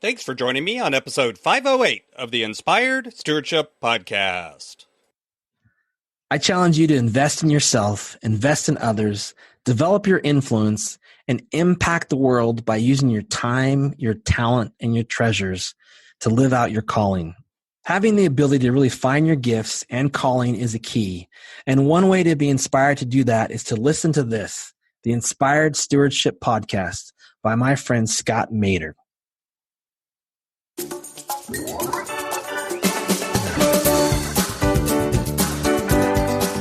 Thanks for joining me on episode 508 of the Inspired Stewardship Podcast. I challenge you to invest in yourself, invest in others, develop your influence, and impact the world by using your time, your talent, and your treasures to live out your calling. Having the ability to really find your gifts and calling is a key. And one way to be inspired to do that is to listen to this, the Inspired Stewardship Podcast by my friend Scott Mader.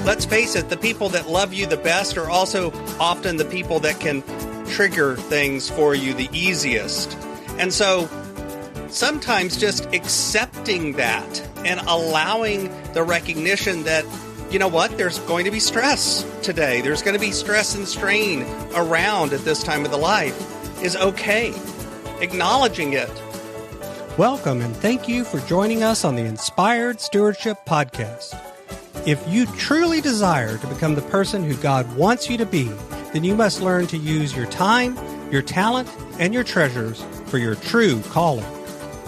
Let's face it, the people that love you the best are also often the people that can trigger things for you the easiest. And so sometimes just accepting that and allowing the recognition that, you know what, there's going to be stress today. There's going to be stress and strain around at this time of the life is okay. Acknowledging it. Welcome and thank you for joining us on the Inspired Stewardship Podcast. If you truly desire to become the person who God wants you to be, then you must learn to use your time, your talent, and your treasures for your true calling.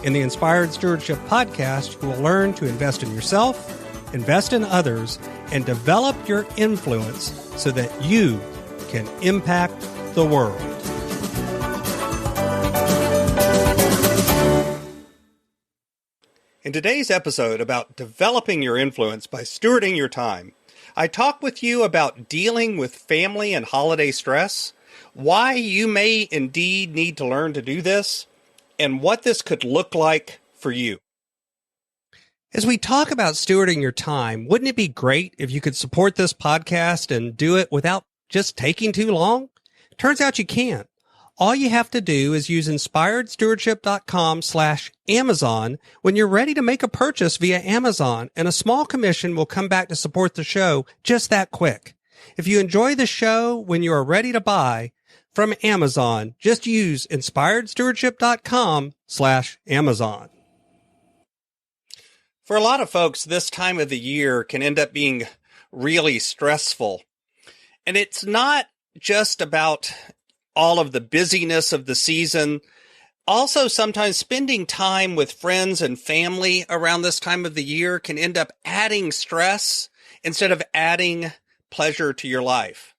In the Inspired Stewardship Podcast, you will learn to invest in yourself, invest in others, and develop your influence so that you can impact the world. In today's episode about developing your influence by stewarding your time, I talk with you about dealing with family and holiday stress, why you may indeed need to learn to do this, and what this could look like for you. As we talk about stewarding your time, wouldn't it be great if you could support this podcast and do it without just taking too long? Turns out you can't. All you have to do is use inspiredstewardship.com/Amazon when you're ready to make a purchase via Amazon, and a small commission will come back to support the show just that quick. If you enjoy the show when you are ready to buy from Amazon, just use inspiredstewardship.com/Amazon. For a lot of folks, this time of the year can end up being really stressful. And it's not just about all of the busyness of the season. Also, sometimes spending time with friends and family around this time of the year can end up adding stress instead of adding pleasure to your life.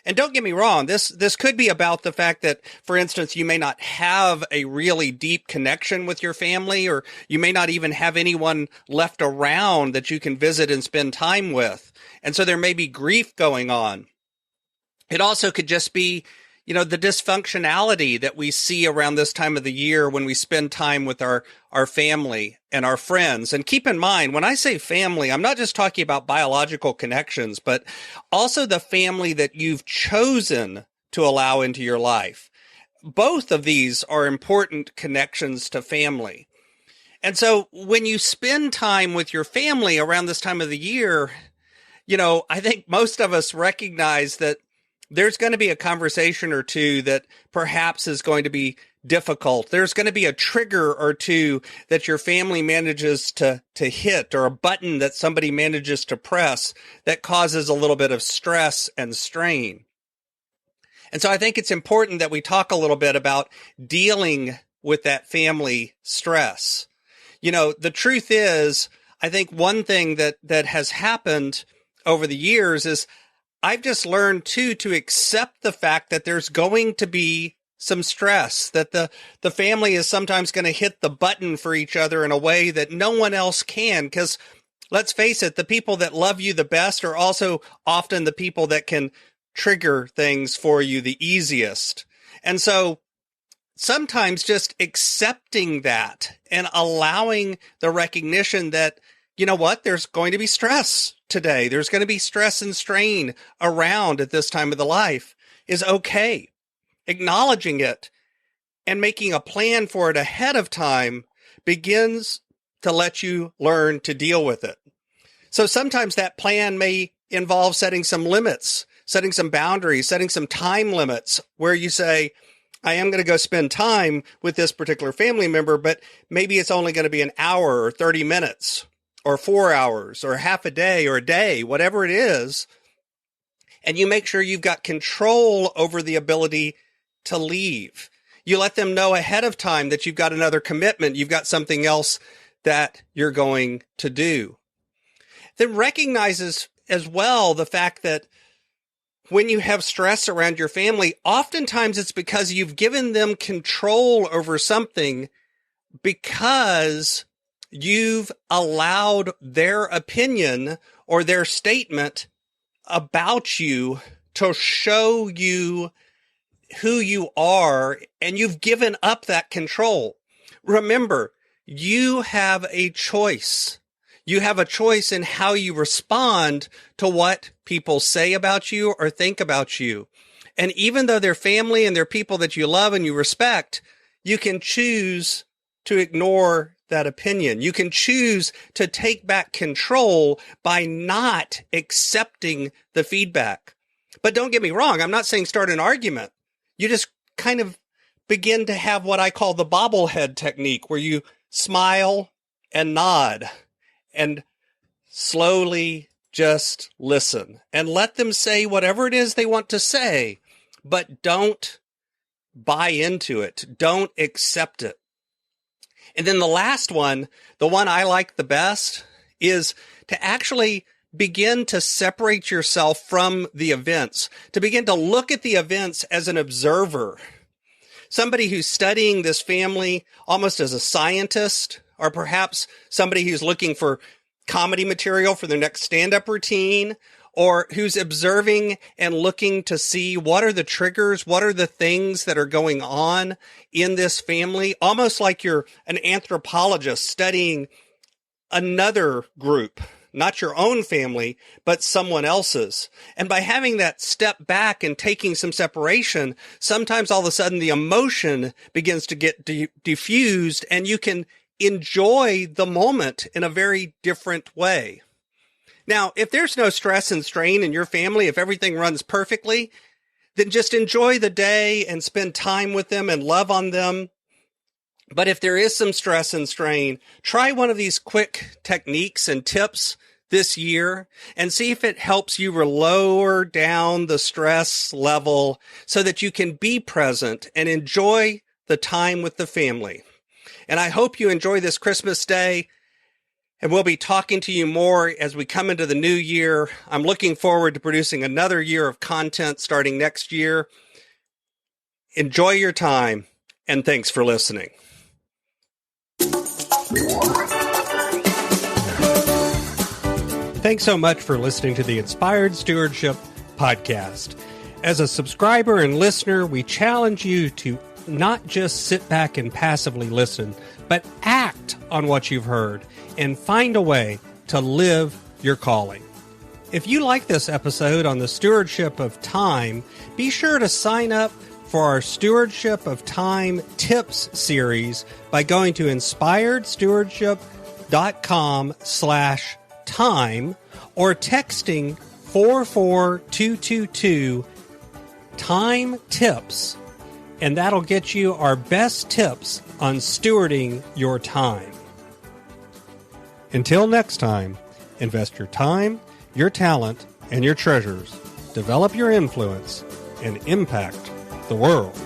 And don't get me wrong, this could be about the fact that, for instance, you may not have a really deep connection with your family, or you may not even have anyone left around that you can visit and spend time with. And so there may be grief going on. It also could just be, the dysfunctionality that we see around this time of the year when we spend time with our family and our friends. And keep in mind, when I say family, I'm not just talking about biological connections, but also the family that you've chosen to allow into your life. Both of these are important connections to family. And so when you spend time with your family around this time of the year, I think most of us recognize that there's going to be a conversation or two that perhaps is going to be difficult. There's going to be a trigger or two that your family manages to hit, or a button that somebody manages to press that causes a little bit of stress and strain. And so I think it's important that we talk a little bit about dealing with that family stress. The truth is, I think one thing that has happened over the years is I've just learned to accept the fact that there's going to be some stress, that the family is sometimes going to hit the button for each other in a way that no one else can. Because let's face it, the people that love you the best are also often the people that can trigger things for you the easiest. And so sometimes just accepting that and allowing the recognition that, you know what, there's going to be stress today. There's going to be stress and strain around at this time of the life is okay. Acknowledging it and making a plan for it ahead of time begins to let you learn to deal with it. So sometimes that plan may involve setting some limits, setting some boundaries, setting some time limits where you say, I am going to go spend time with this particular family member, but maybe it's only going to be an hour or 30 minutes or 4 hours or half a day or a day, whatever it is. And you make sure you've got control over the ability to leave. You let them know ahead of time that you've got another commitment. You've got something else that you're going to do. Then recognizes as well the fact that when you have stress around your family, oftentimes it's because you've given them control over something because you've allowed their opinion or their statement about you to show you who you are, and you've given up that control. Remember, you have a choice. You have a choice in how you respond to what people say about you or think about you. And even though they're family and they're people that you love and you respect, you can choose to ignore that opinion. You can choose to take back control by not accepting the feedback. But don't get me wrong, I'm not saying start an argument. You just kind of begin to have what I call the bobblehead technique, where you smile and nod and slowly just listen and let them say whatever it is they want to say, but don't buy into it. Don't accept it. And then the last one, the one I like the best, is to actually begin to separate yourself from the events, to begin to look at the events as an observer, somebody who's studying this family almost as a scientist, or perhaps somebody who's looking for comedy material for their next stand-up routine, or who's observing and looking to see what are the triggers, what are the things that are going on in this family, almost like you're an anthropologist studying another group, not your own family, but someone else's. And by having that step back and taking some separation, sometimes all of a sudden the emotion begins to get diffused, and you can enjoy the moment in a very different way. Now, if there's no stress and strain in your family, if everything runs perfectly, then just enjoy the day and spend time with them and love on them. But if there is some stress and strain, try one of these quick techniques and tips this year and see if it helps you lower down the stress level so that you can be present and enjoy the time with the family. And I hope you enjoy this Christmas day, and we'll be talking to you more as we come into the new year. I'm looking forward to producing another year of content starting next year. Enjoy your time, and thanks for listening. Thanks so much for listening to the Inspired Stewardship podcast. As a subscriber and listener, we challenge you to not just sit back and passively listen, but act on what you've heard and find a way to live your calling. If you like this episode on the stewardship of time, be sure to sign up for our Stewardship of Time Tips series by going to inspiredstewardship.com/time or texting 44222 time tips, and that'll get you our best tips on stewarding your time. Until next time, invest your time, your talent, and your treasures. Develop your influence and impact the world.